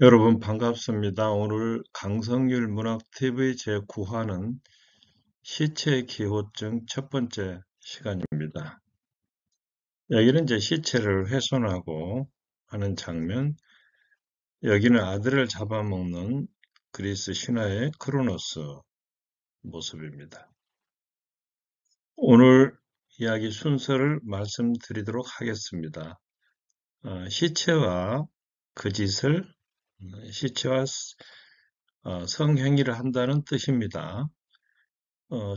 여러분 반갑습니다. 오늘 강성률 문학TV 제9화는 시체 기호증 첫 번째 시간입니다. 여기는 이제 시체를 훼손하고 하는 장면, 여기는 아들을 잡아먹는 그리스 신화의 크로노스 모습입니다. 오늘 이야기 순서를 말씀드리도록 하겠습니다. 시체와 그 짓을, 시체와 성행위를 한다는 뜻입니다.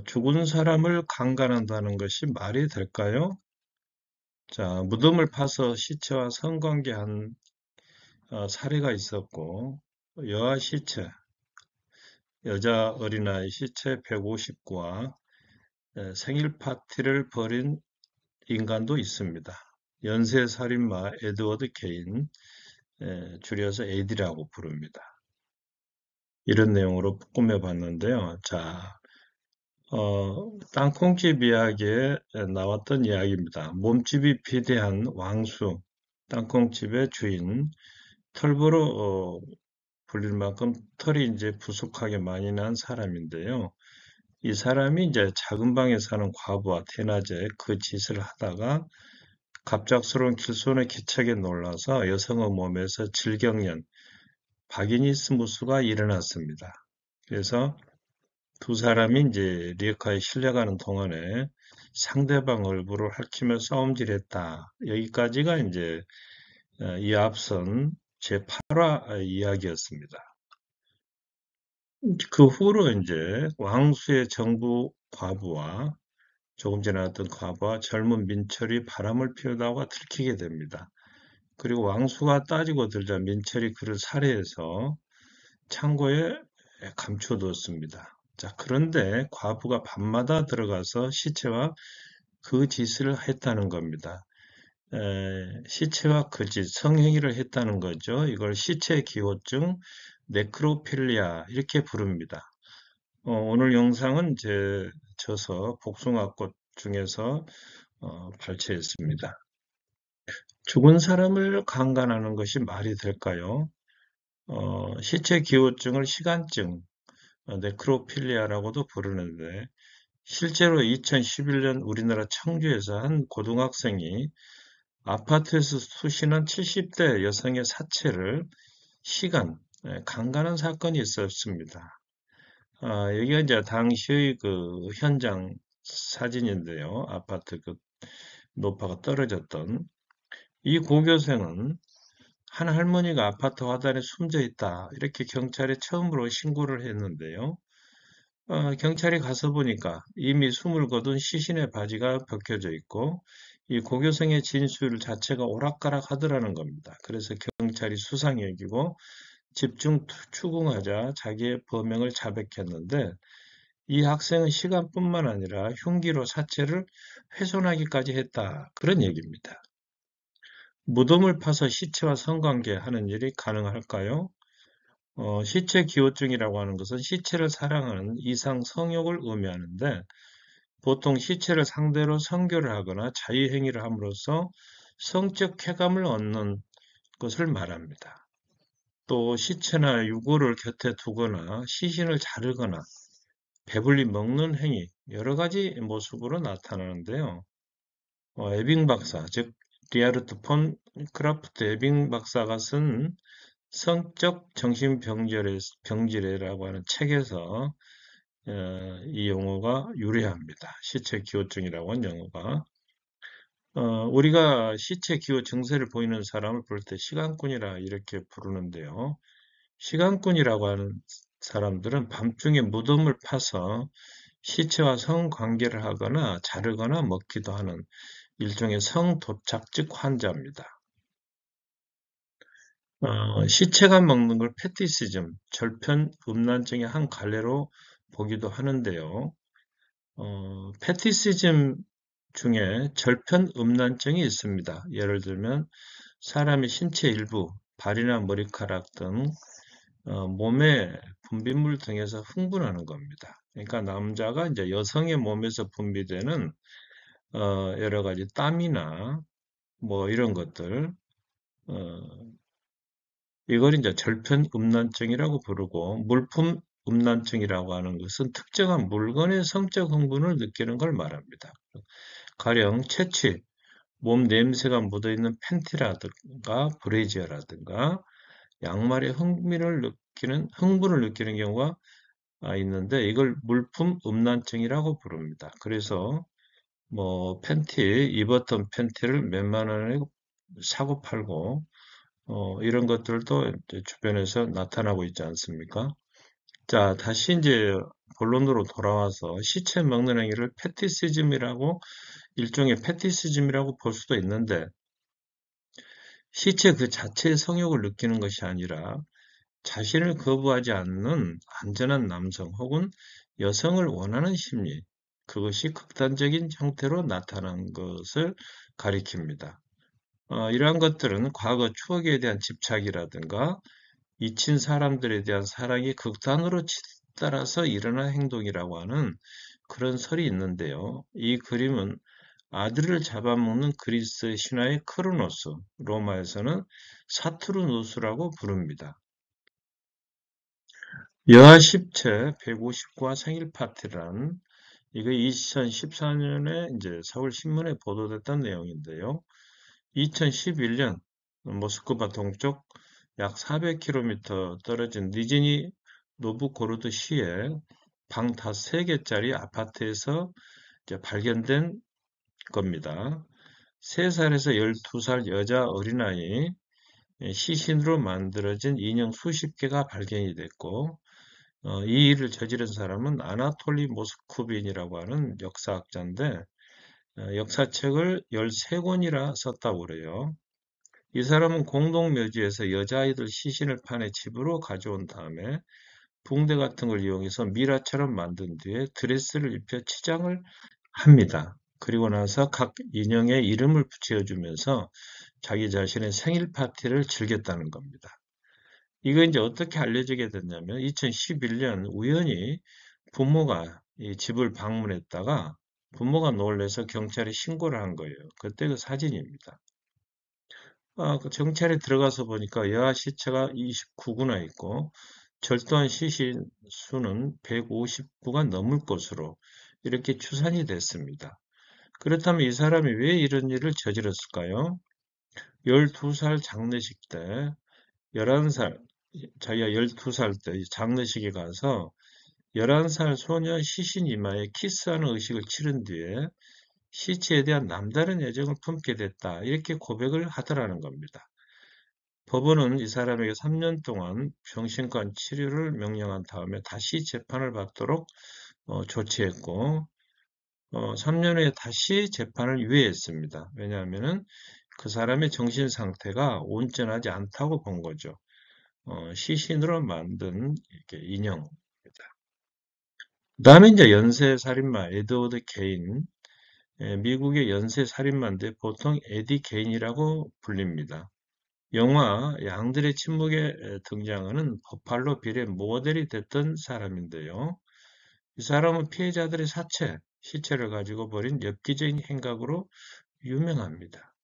죽은 사람을 강간한다는 것이 말이 될까요? 자, 무덤을 파서 시체와 성관계한 사례가 있었고, 여아 시체, 여자 어린아이 시체 159와 생일 파티를 벌인 인간도 있습니다. 연쇄살인마 에드워드 케인, 줄여서 에디라고 부릅니다. 이런 내용으로 꾸며봤는데요. 자, 땅콩집 이야기에 나왔던 이야기입니다. 몸집이 비대한 왕수, 땅콩집의 주인, 털보로 불릴 만큼 털이 이제 부숙하게 많이 난 사람인데요. 이 사람이 이제 작은 방에 사는 과부와 대낮에 그 짓을 하다가 갑작스러운 길손의 기척에 놀라서 여성의 몸에서 질경련, 바기니스무스가 일어났습니다. 그래서 두 사람이 이제 리어카에 실려가는 동안에 상대방 얼굴을 핥히며 싸움질했다. 여기까지가 이제 이 앞선 제8화 이야기였습니다. 그 후로 이제 왕수의 정부 과부와 조금 전에 나왔던 과부와 젊은 민철이 바람을 피우다가 들키게 됩니다. 그리고 왕수가 따지고 들자 민철이 그를 살해해서 창고에 감춰두었습니다. 자, 그런데 과부가 밤마다 들어가서 시체와 그 짓을 했다는 겁니다. 시체와 그 짓, 성행위를 했다는 거죠. 이걸 시체 기호증, 네크로필리아 이렇게 부릅니다. 오늘 영상은 저서 복숭아꽃 중에서 발췌했습니다. 죽은 사람을 강간하는 것이 말이 될까요? 시체 기호증을 시간증, 네크로필리아라고도 부르는데 실제로 2011년 우리나라 청주에서 한 고등학생이 아파트에서 수신한 70대 여성의 사체를 강간한 사건이 있었습니다. 여기가 이제 당시의 그 현장 사진인데요. 아파트 그 노파가 떨어졌던 이 고교생은 한 할머니가 아파트 화단에 숨져 있다. 이렇게 경찰에 처음으로 신고를 했는데요. 경찰이 가서 보니까 이미 숨을 거둔 시신의 바지가 벗겨져 있고 이 고교생의 진술 자체가 오락가락 하더라는 겁니다. 그래서 경찰이 수상히 여기고 집중 추궁하자 자기의 범행을 자백했는데 이 학생은 시간뿐만 아니라 흉기로 사체를 훼손하기까지 했다. 그런 얘기입니다. 무덤을 파서 시체와 성관계하는 일이 가능할까요? 시체 기호증이라고 하는 것은 시체를 사랑하는 이상 성욕을 의미하는데 보통 시체를 상대로 성교를 하거나 자유행위를 함으로써 성적 쾌감을 얻는 것을 말합니다. 또 시체나 유골을 곁에 두거나 시신을 자르거나 배불리 먹는 행위, 여러 가지 모습으로 나타나는데요. 에빙 박사, 즉 리하르트 폰 크라프트 에빙 박사가 쓴 성적 정신병질이라고 하는 책에서 이 용어가 유래합니다. 시체 기호증이라고 하는 용어가. 우리가 시체 기호 증세를 보이는 사람을 볼 때 시간꾼이라 이렇게 부르는데요. 시간꾼이라고 하는 사람들은 밤중에 무덤을 파서 시체와 성관계를 하거나 자르거나 먹기도 하는 일종의 성도착증 환자입니다. 시체가 먹는 걸 패티시즘, 절편음란증의 한 갈래로 보기도 하는데요. 패티시즘 중에 절편음란증이 있습니다. 예를 들면 사람의 신체 일부, 발이나 머리카락 등 몸의 분비물 등에서 흥분하는 겁니다. 그러니까 남자가 이제 여성의 몸에서 분비되는 여러 가지 땀이나 뭐 이런 것들, 어, 이걸 이제 절편음란증이라고 부르고, 물품음란증이라고 하는 것은 특정한 물건의 성적 흥분을 느끼는 걸 말합니다. 가령 채취, 몸 냄새가 묻어있는 팬티라든가 브래지어라든가 양말에 흥분을 느끼는 경우가 있는데, 이걸 물품 음란증이라고 부릅니다. 그래서 뭐 입었던 팬티를 몇만 원에 사고 팔고 이런 것들도 이제 주변에서 나타나고 있지 않습니까? 자, 다시 이제 본론으로 돌아와서 시체 먹는 행위를 일종의 패티시즘이라고 볼 수도 있는데, 시체 그 자체의 성욕을 느끼는 것이 아니라 자신을 거부하지 않는 안전한 남성 혹은 여성을 원하는 심리, 그것이 극단적인 형태로 나타난 것을 가리킵니다. 이러한 것들은 과거 추억에 대한 집착이라든가 잊힌 사람들에 대한 사랑이 극단으로 치달아서 일어난 행동이라고 하는 그런 설이 있는데요. 이 그림은 아들을 잡아먹는 그리스 신화의 크로노스, 로마에서는 사투르누스라고 부릅니다. 여아 10채 159화 생일 파티란, 이거 2014년에 이제 서울신문에 보도됐던 내용인데요. 2011년 모스크바 동쪽 약 400km 떨어진 니지니 노브고로드 시의 방 3개짜리 아파트에서 이제 발견된 겁니다. 3살에서 12살 여자 어린아이 시신으로 만들어진 인형 수십 개가 발견이 됐고, 이 일을 저지른 사람은 아나톨리 모스쿠빈이라고 하는 역사학자인데, 역사책을 13권이나 썼다고 그래요. 이 사람은 공동묘지에서 여자아이들 시신을 파내 집으로 가져온 다음에 붕대 같은 걸 이용해서 미라처럼 만든 뒤에 드레스를 입혀 치장을 합니다. 그리고 나서 각 인형에 이름을 붙여주면서 자기 자신의 생일 파티를 즐겼다는 겁니다. 이거 이제 어떻게 알려지게 됐냐면 2011년 우연히 부모가 이 집을 방문했다가 부모가 놀래서 경찰에 신고를 한 거예요. 그때 그 사진입니다. 그 경찰에 들어가서 보니까 여아 시체가 29구나 있고 절도한 시신 수는 159가 넘을 것으로 이렇게 추산이 됐습니다. 그렇다면 이 사람이 왜 이런 일을 저질렀을까요? 12살 장례식 때 11살, 자기가 12살 때 장례식에 가서 11살 소녀 시신 이마에 키스하는 의식을 치른 뒤에 시체에 대한 남다른 애정을 품게 됐다. 이렇게 고백을 하더라는 겁니다. 법원은 이 사람에게 3년 동안 정신과 치료를 명령한 다음에 다시 재판을 받도록 조치했고, 3년 후에 다시 재판을 유예했습니다. 왜냐하면 그 사람의 정신 상태가 온전하지 않다고 본 거죠. 시신으로 만든 이렇게 인형입니다. 그다음에 이제 연쇄 살인마 에드워드 게인, 미국의 연쇄 살인마인데 보통 에디 게인이라고 불립니다. 영화 양들의 침묵에 등장하는 버팔로 빌의 모델이 됐던 사람인데요. 이 사람은 피해자들의 시체를 가지고 벌인 엽기적인 행각으로 유명합니다.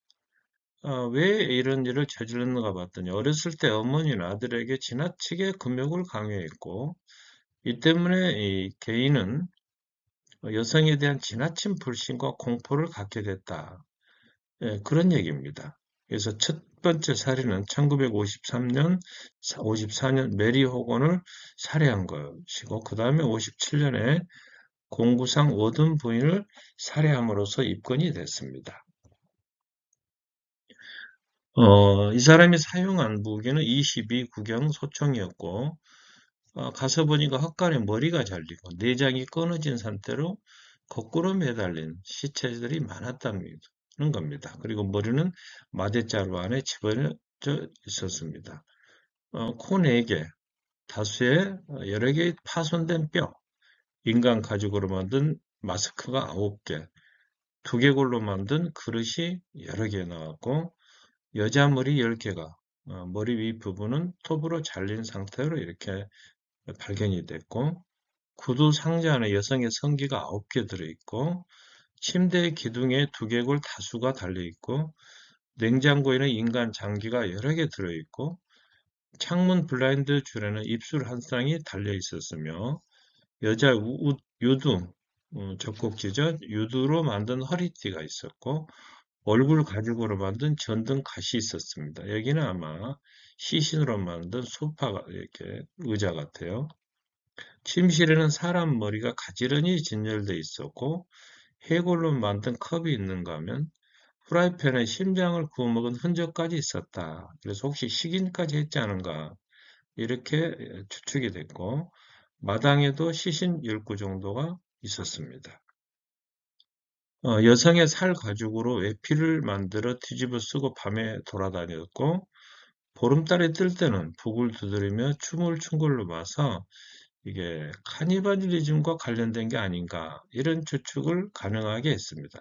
왜 이런 일을 저질렀는가 봤더니 어렸을 때 어머니는 아들에게 지나치게 금욕을 강요했고, 이 때문에 이 개인은 여성에 대한 지나친 불신과 공포를 갖게 됐다. 그런 얘기입니다. 그래서 첫 번째 살인은 1953년, 54년 메리 호건을 살해한 것이고, 그 다음에 57년에 공구상 워든 부인을 살해함으로써 입건이 됐습니다. 이 사람이 사용한 무기는 22구경 소총이었고, 가서 보니까 헛간에 머리가 잘리고 내장이 끊어진 상태로 거꾸로 매달린 시체들이 많았다는 겁니다. 그리고 머리는 마대자루 안에 집어넣져 있었습니다. 코 4개, 다수의 여러 개의 파손된 뼈, 인간 가죽으로 만든 마스크가 9개, 두개골로 만든 그릇이 여러 개 나왔고, 여자 머리 10개가, 머리 위 부분은 톱으로 잘린 상태로 이렇게 발견이 됐고, 구두 상자 안에 여성의 성기가 9개 들어있고, 침대 기둥에 두개골 다수가 달려있고, 냉장고에는 인간 장기가 여러 개 들어있고, 창문 블라인드 줄에는 입술 한 쌍이 달려 있었으며 여자 유두, 젖꼭지죠. 유두로 만든 허리띠가 있었고 얼굴 가죽으로 만든 전등 갓이 있었습니다. 여기는 아마 시신으로 만든 소파가 이렇게 의자 같아요. 침실에는 사람 머리가 가지런히 진열되어 있었고 해골로 만든 컵이 있는가 하면 프라이팬에 심장을 구워 먹은 흔적까지 있었다. 그래서 혹시 식인까지 했지 않은가 이렇게 추측이 됐고 마당에도 시신 10구 정도가 있었습니다. 여성의 살 가죽으로 외피를 만들어 뒤집어 쓰고 밤에 돌아다녔고 보름달이 뜰 때는 북을 두드리며 춤을 춘 걸로 봐서 이게 카니발리즘과 관련된 게 아닌가 이런 추측을 가능하게 했습니다.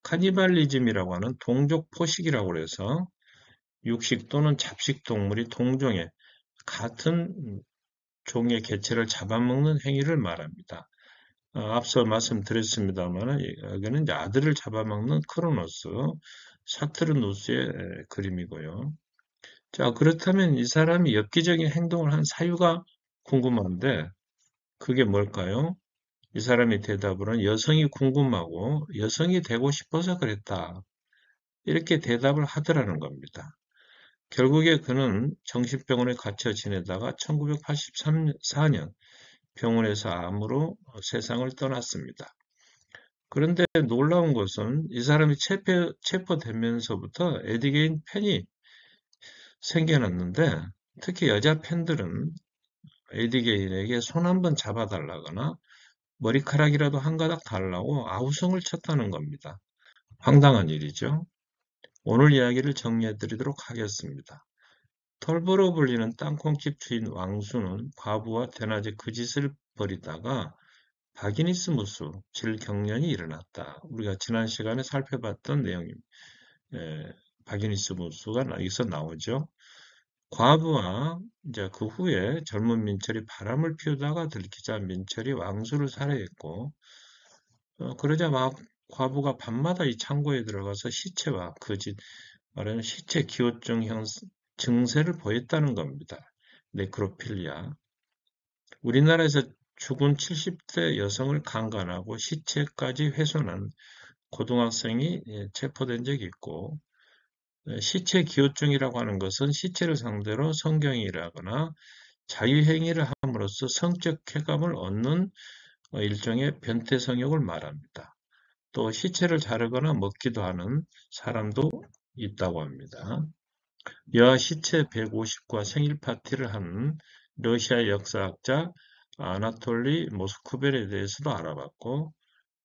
카니발리즘이라고 하는 동족 포식이라고 해서 육식 또는 잡식 동물이 동종의 같은 종의 개체를 잡아먹는 행위를 말합니다. 앞서 말씀드렸습니다만 여기는 이제 아들을 잡아먹는 크로노스, 사투르누스의 그림이고요. 자, 그렇다면 이 사람이 엽기적인 행동을 한 사유가 궁금한데 그게 뭘까요? 이 사람이 대답으로는 여성이 궁금하고 여성이 되고 싶어서 그랬다. 이렇게 대답을 하더라는 겁니다. 결국에 그는 정신병원에 갇혀 지내다가 1984년 병원에서 암으로 세상을 떠났습니다. 그런데 놀라운 것은 이 사람이 체포되면서부터 에디게인 팬이 생겨났는데 특히 여자 팬들은 에디게인에게 손 한번 잡아달라거나 머리카락이라도 한 가닥 달라고 아우성을 쳤다는 겁니다. 황당한 일이죠. 오늘 이야기를 정리해드리도록 하겠습니다. 털보로 불리는 땅콩집 주인 왕수는 과부와 대낮에 그 짓을 벌이다가 바기니스무스 질경련이 일어났다. 우리가 지난 시간에 살펴봤던 내용입니다. 바기니스무스가 여기서 나오죠. 과부와 이제 그 후에 젊은 민철이 바람을 피우다가 들키자 민철이 왕수를 살해했고 그러자 막 과부가 밤마다 이 창고에 들어가서 시체와 그 집 말하는 시체 기호증 증세를 보였다는 겁니다. 네크로필리아. 우리나라에서 죽은 70대 여성을 강간하고 시체까지 훼손한 고등학생이 체포된 적이 있고 시체 기호증이라고 하는 것은 시체를 상대로 성경이라거나 자유행위를 함으로써 성적 쾌감을 얻는 일종의 변태 성욕을 말합니다. 또 시체를 자르거나 먹기도 하는 사람도 있다고 합니다. 여아 시체 150과 생일 파티를 한 러시아 역사학자 아나톨리 모스쿠벨에 대해서도 알아봤고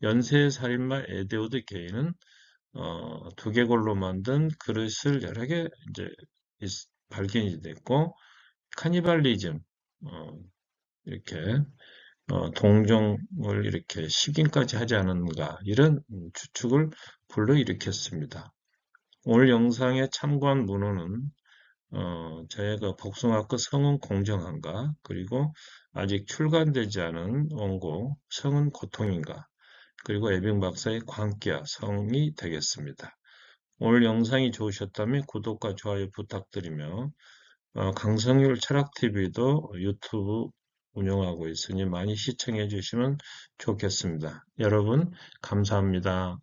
연쇄 살인마 에드워드 게이는 두개골로 만든 그릇을 여러 개 이제 발견이 됐고 카니발리즘 이렇게 동종을 이렇게 식인까지 하지 않은가 이런 추측을 불러일으켰습니다. 오늘 영상에 참고한 문헌은 저희가 복숭아끝 성은 공정한가 그리고 아직 출간되지 않은 원고 성은 고통인가 그리고 에빙 박사의 광기야 성이 되겠습니다. 오늘 영상이 좋으셨다면 구독과 좋아요 부탁드리며 강성률 철학TV도 유튜브 운영하고 있으니 많이 시청해 주시면 좋겠습니다. 여러분 감사합니다.